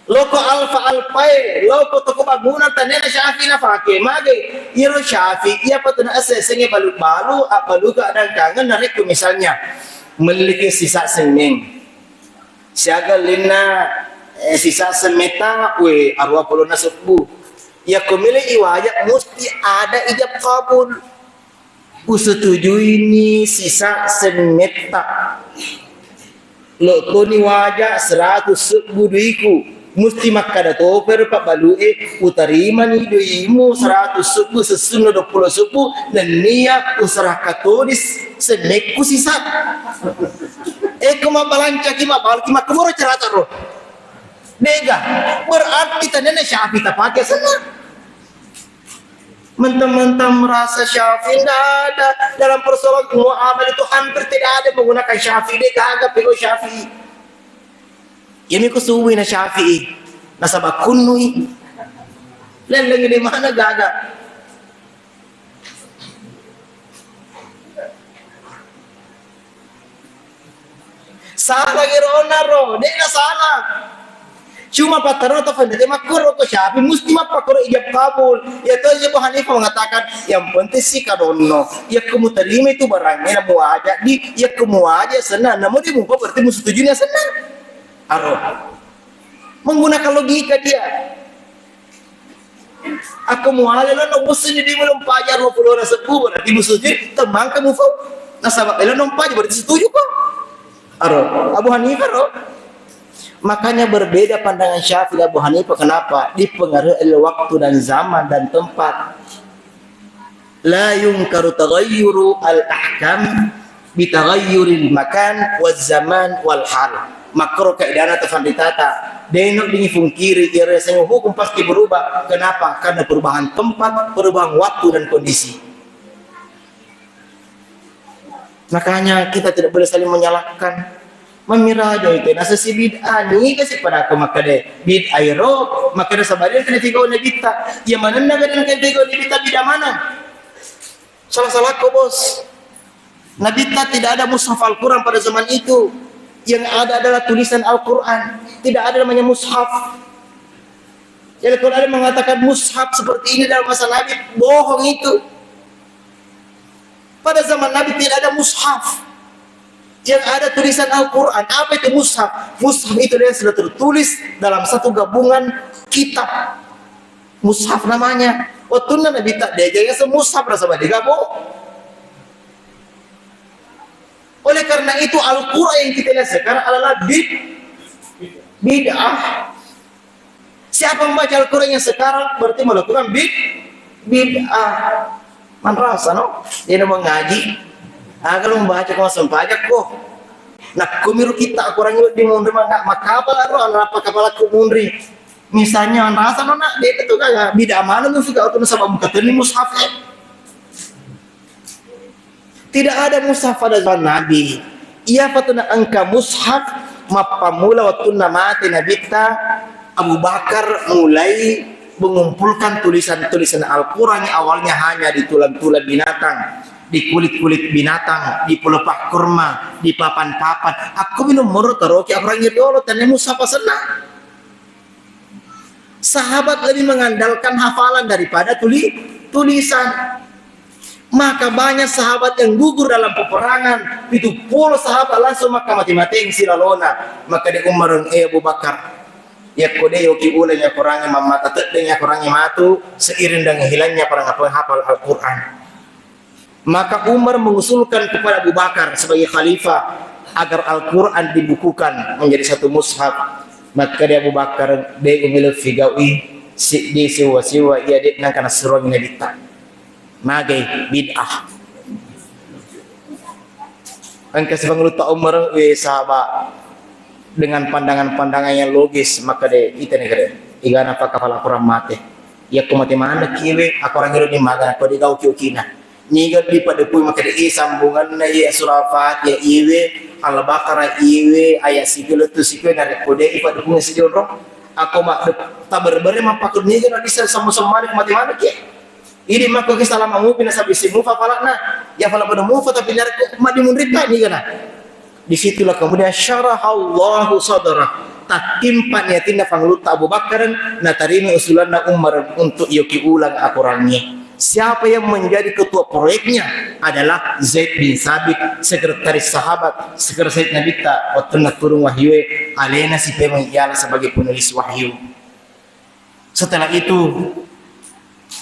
loko alfa alpai loko toko bangunan tanena Syafi'i na fake mage iro Syafi'i apa tu na asesnya balu apa luka dan kangen narik misalnya memiliki sisa sening siaga lina sisa semeta we arwah puluh nasabbu ya kumilih iwajak mesti ada ijab kabul usetuju ini sisa semeta lo ni wajak 100 sebu duiku mesti makada toper pak balue utarima ni doimu 100 suku sesuno 20 suku dan niat usrah katolis senekku sisa kumabalanca kimabal kimakmuro cerata roh nega berarti tandanya Syafi'i tak pakai sana mentang-mentang merasa Syafi'i tidak ada dalam persoalan muamalah itu hampir tidak ada menggunakan Syafi'i dia kagak pego Syafi'i ini kusuwi na Syafi'i nasabak kunui lagi di mana gagak salah girona ro dia salah cuma pataro atau fanda dia makur ko Syafi'i mesti mapakuro ijab kabul ya to Abu Hanifah mengatakan yang penting sih kadono ya kamu terima itu barangnya mau aja di ya kamu aja senang namun dia mau berarti musuh tujuannya senang Aro menggunakan logika dia aku mualil no musuhnya dia belum pajar 50 orang sepuh berarti musuhnya temang kamu fau nasabak elo no pajar berarti setuju kok Aro Abu Hanifah ro makanya berbeda pandangan Syafi'i Abu Hanifah kenapa dipengaruhi oleh waktu dan zaman dan tempat la yunkaru taghayyuru al-ahkam bitaghayyuril makan waz zaman wal hal makro keadaan atau fanditata denok dingi fungkiri irasanya hukum pasti berubah kenapa karena perubahan tempat perubahan waktu dan kondisi makanya kita tidak boleh saling menyalahkan memirajo itu nasa si bid'ah ni kasi pada aku maka de bid'ah iro maka de sabadin kena tiga na bid'ah yang mana naga dan kena tiga na bid'ah bid'ah mana salah ko bos na bid'ah tidak ada mushaf Al-Quran pada zaman itu yang ada adalah tulisan Al-Quran tidak ada namanya mushaf yang Al-Quran mengatakan mushaf seperti ini dalam masa Nabi bohong itu Pada zaman Nabi tidak ada mushaf. Yang ada tulisan Al-Quran. Apa itu mushaf? Mushaf itu yang sudah tertulis dalam satu gabungan kitab. Mushaf namanya. Waktu Nabi tak dia semushaf sama digabung. Oleh karena itu Al-Quran yang kita lihat sekarang adalah bid'ah. Siapa membaca Al-Quran yang sekarang berarti melakukan bid'ah. Man rasa no? Dia mau ngaji. Kalau membaca kau sempajak kok. Nah, kumiru kita kurang di mundri maka makabal apa kepala kumundri. Misalnya man rasa no nak dia itu kan bid'ah mana tuh suka auto sabab buka teni mushaf. Tidak ada mushaf pada zaman Nabi. Ia fatuna angka mushaf mapamula waktu mati Nabi ta Abu Bakar mulai mengumpulkan tulisan-tulisan Al-Quran yang awalnya hanya di tulang-tulang binatang, di kulit-kulit binatang, di pelepah kurma, di papan-papan. Aku minum murut taroki aku orang dulu tanya mushaf senang. Sahabat lebih mengandalkan hafalan daripada tulisan. Maka banyak sahabat yang gugur dalam peperangan. Itu puluh sahabat langsung maka mati-mati yang silalona. Maka dia Umar Abu Bakar. Ya kode yoki ulen ya kurangnya mamata tedeng ya kurangnya matu seiring dengan hilangnya para penghafal Al-Quran. Maka Umar mengusulkan kepada Abu Bakar sebagai khalifah agar Al-Quran dibukukan menjadi satu mushaf. Maka dia Abu Bakar dia umil figawi di siwa-siwa ia dia nang kana seruang nabita. Magai bid'ah. Angka sebangluta Umar sahabat dengan pandangan-pandangan yang logis maka de ite negara igana pa kafala kurang mate ya ko mate mana kiwe aku orang di magana ko di gau kiukina nyiga di pada pui maka de sambungan na ya surafat ya iwe al-baqarah iwe ayat sikile tu sikile na ko de pada pui sidoro aku mak tabar-bare mapakud nyiga na bisa sama-sama mate mana ki ini maka ke salam ngupina sabi simufa falana ya fala pada mufa tapi nyar ko madi munrika nyiga na. Disitulah kemudian syarahallahu sadra takimpan yatina fangluta Abu Bakar na tarimi usulan Umar untuk yoki ulang akurannya. Siapa yang menjadi ketua proyeknya adalah Zaid bin Sabit, sekretaris sahabat, sekretaris Nabi ta waktu nak turun wahyu alena si pemang ialah sebagai penulis wahyu. Setelah itu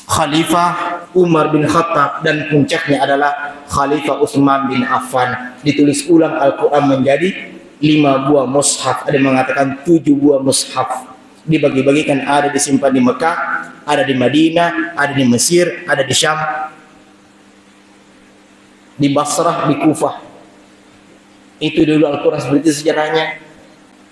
Khalifah Umar bin Khattab dan puncaknya adalah Khalifah Utsman bin Affan. Ditulis ulang Al-Quran menjadi 5 buah mushaf. Ada yang mengatakan 7 buah mushaf. Dibagi-bagikan, ada disimpan di Mekah, ada di Madinah, ada di Mesir, ada di Syam, di Basrah, di Kufah. Itu dulu Al-Quran seperti sejarahnya.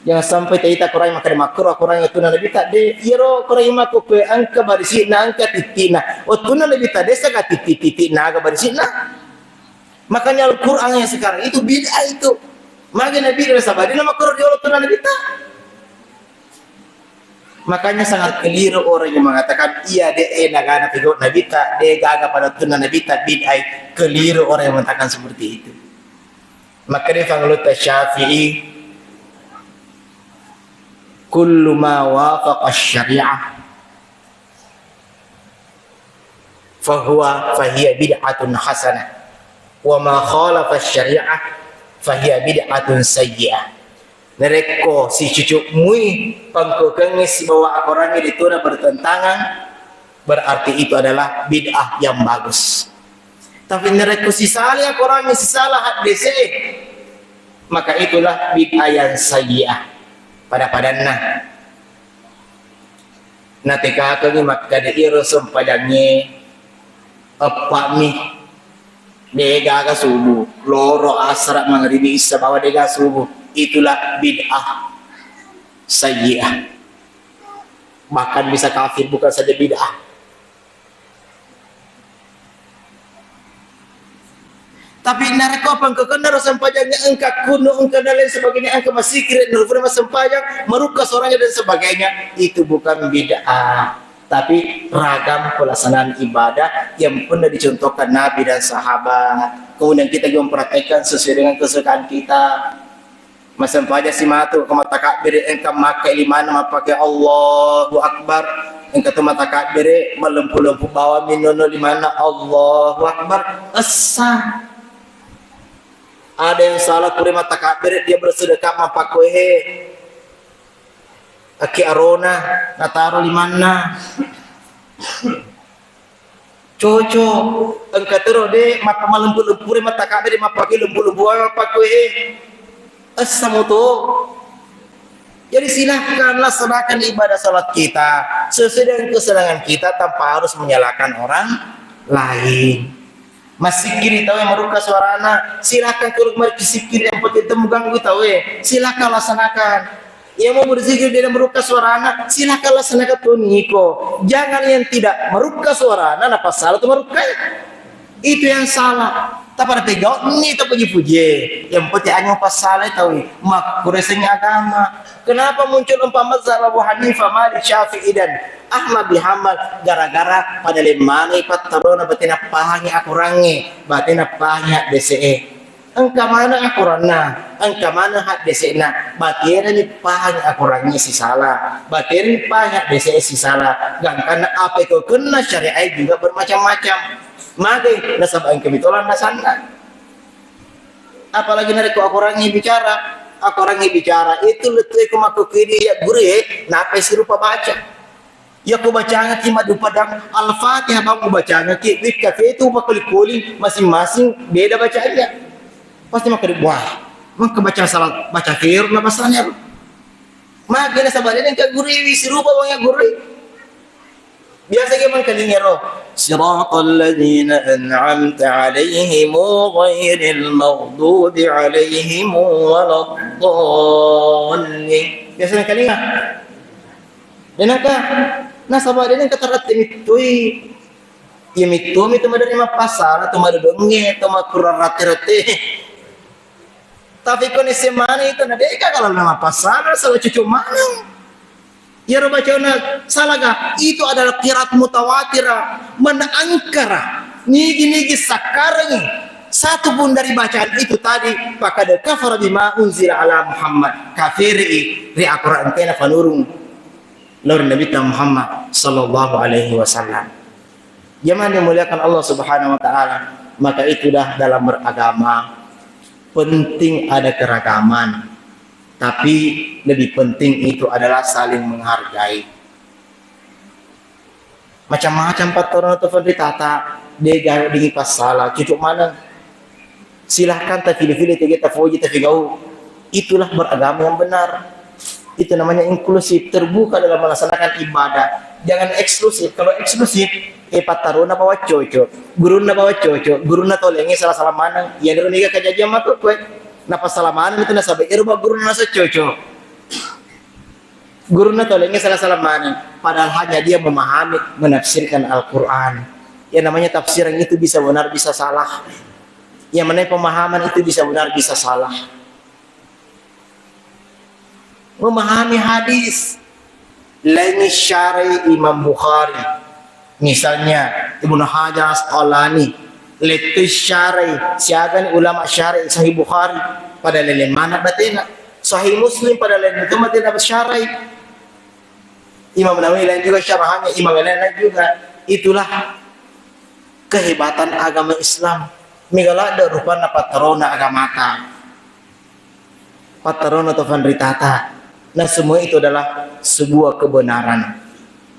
Jangan sampai kita kurang makan makro kurang itu nabi tak de iro kurang maku pe angka barisi na angka titina waktu nabi tak de saga titik naga barisi na. Makanya Al-Quran yang sekarang itu bid'ah itu. Maka Nabi dan sahabat nama makro di waktu nabi tak. Makanya sangat keliru orang yang mengatakan iya de naga nabi nabi tak de gaga pada tuna nabi tak bid'ah. Keliru orang yang mengatakan seperti itu. Maka dia fanglut Syafi'i kullu ma wafaqa syari'ah fahiya bid'atun hasanah wa ma khalafa syari'ah fahiya bid'atun sayyi'ah. Nereko si cucuk mui pangkokengis bahwa akorangnya dituna bertentangan berarti itu adalah bid'ah yang bagus. Tapi nereko si salih akorangnya si salah hadese maka itulah bid'ah yang sayyi'ah. Pada padanna na teka kami maka de iro sempadangnya apa mi dega ga subuh loro asra maghribi isa bawa dega subuh itulah bid'ah sayyi'ah, bahkan bisa kafir bukan saja bid'ah. Tapi narko pangkakana sampajangnya engka kuno engka dan lain sebagainya engka masih kira nurfuna sampajang merukas orangnya dan sebagainya itu bukan bid'ah tapi ragam pelaksanaan ibadah yang pernah dicontohkan Nabi dan sahabat. Kemudian kita juga mempraktekkan sesuai dengan kesukaan kita. Mas sampajang si matu kama takbir engka makai limana pakai Allahu Akbar engkau tu mata kabere melempu-lempu bawa minono di mana Allahu Akbar esa. Ada yang salah kuri mata kabere dia bersedekah mapakohe aki arona nataro di mana coco engkau terus de mapa melempu-lempu mata kabere mapaki lempu-lempu mapakohe esa moto. Jadi silahkan laksanakan ibadah salat kita sesuai dengan kesenangan kita tanpa harus menyalahkan orang lain. Masih kiri tahu yang meruka suarana, silahkan kalau mari kisikir yang penting temu ganggu tahu silahkan laksanakan. Yang mau berzikir dia meruka suarana, silahkan laksanakan tuh niko. Jangan yang tidak meruka suarana, napa salah itu meruka? Itu yang salah. Tak pada pegang ni tak puji-puji. Yang penting hanya pas salah tahu mak kuresanya agama. Kenapa muncul empat mazhab Abu Hanifah, Malik, Syafi'i dan Ahmad bin Hanbal gara-gara pada lemani patarona batina pahangi akurangi, batina pahangi hak DCE. Engka mana akurana, engka mana hak DCE na, batina ni pahangi akurangi si salah, batina ni pahangi hak DCE si salah. Dan karena apa itu kena syariat juga bermacam-macam. Maka nasabah kami tolak nasanda. Apalagi nari aku orangnya bicara, itu letup aku maku kiri ya guru napa serupa baca. Ya aku baca ngaki madu padang Al-Fatihah bang aku baca ngaki di kafe itu makuli masing-masing beda bacanya. Pasti maka dibuat. Maka baca salat baca kir napa salahnya. Maka nasabah ini ke guru serupa bang ya guru. Biasa gimana kalinya roh siratal ladzina an'amta 'alaihim ghairil maghdubi 'alaihim waladdallin. Biasa kalinya denaka nasabah den katarat mitui ya mitum itu madari mapasara to madonge to makurarate tapi kone semana itu nadeka kalau nama pasara salah cucu mana. Ya Rabbana salaga itu adalah qiraat mutawatirah menangkara nigi sakarang satu pun dari bacaan itu tadi pakad kafara bima unzila ala Muhammad kafiri ri Al-Qur'an kana fanurun lor Nabi Muhammad sallallahu alaihi wasallam. Yang dimuliakan Allah Subhanahu wa taala, maka itu dah dalam beragama penting ada keragaman. Tapi lebih penting itu adalah saling menghargai. Macam-macam patron atau ditata dia dengan pas salah cucuk mana silahkan tak pilih-pilih kita foji tak gau. Itulah beragama yang benar. Itu namanya inklusif, terbuka dalam melaksanakan ibadah. Jangan eksklusif. Kalau eksklusif pataruna bawa cocok, guruna bawa cocok, guruna tolengi salah-salah mana ya dari nikah kejadian matu kue. Napa salaman itu nasabai irba guru nasa cocok guru na tolengnya salah mana padahal hanya dia memahami menafsirkan Al-Quran. Yang namanya tafsiran itu bisa benar bisa salah, yang mana pemahaman itu bisa benar bisa salah. Memahami hadis lain syar'i Imam Bukhari misalnya Ibnu Hajar Asqalani letus syar'i siagan ulama syar'i Sahih Bukhari pada lele mana batina Sahih Muslim pada lele itu batina syar'i Imam Nawawi lain juga syarahannya Imam lain juga. Itulah kehebatan agama Islam. Migala ada rupana patrona agama patrona atau fanritata. Nah semua itu adalah sebuah kebenaran.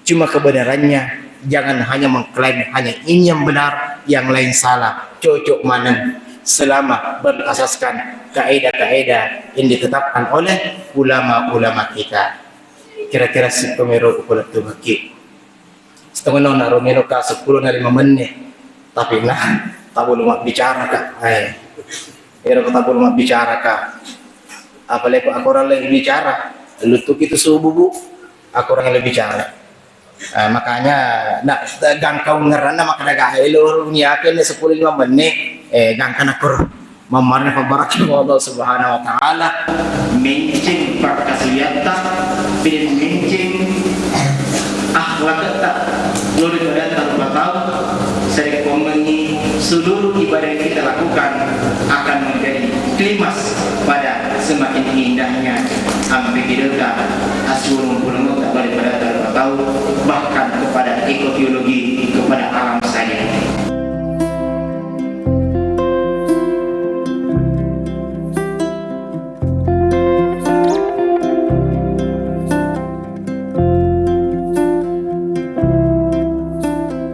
Cuma kebenarannya jangan hanya mengklaim hanya ini yang benar, yang lain salah. Cocok mana selama berasaskan kaidah-kaidah yang ditetapkan oleh ulama-ulama kita. Kira-kira si pemero ukulat tu maki. Setengah nona romero ka 10 na 5 menit. Tapi nah, tak boleh mak bicara ka. Ero tak boleh mak bicara ka. Apalagi aku orang lagi bicara. Lutuk itu subuh aku orang lagi bicara. Makanya nak gangkau ngerana maka daga elo nyiakeun 10-5 menit gangkan aku memarna pembarakah Allah Subhanahu wa taala mencing perkasiata pilih mencing akhlakata lori dan tahu sering komengi seluruh ibadah yang kita lakukan akan menjadi klimaks pada semakin indahnya sampai kita asyurun pun tak boleh pada tahu bahkan ekoteologi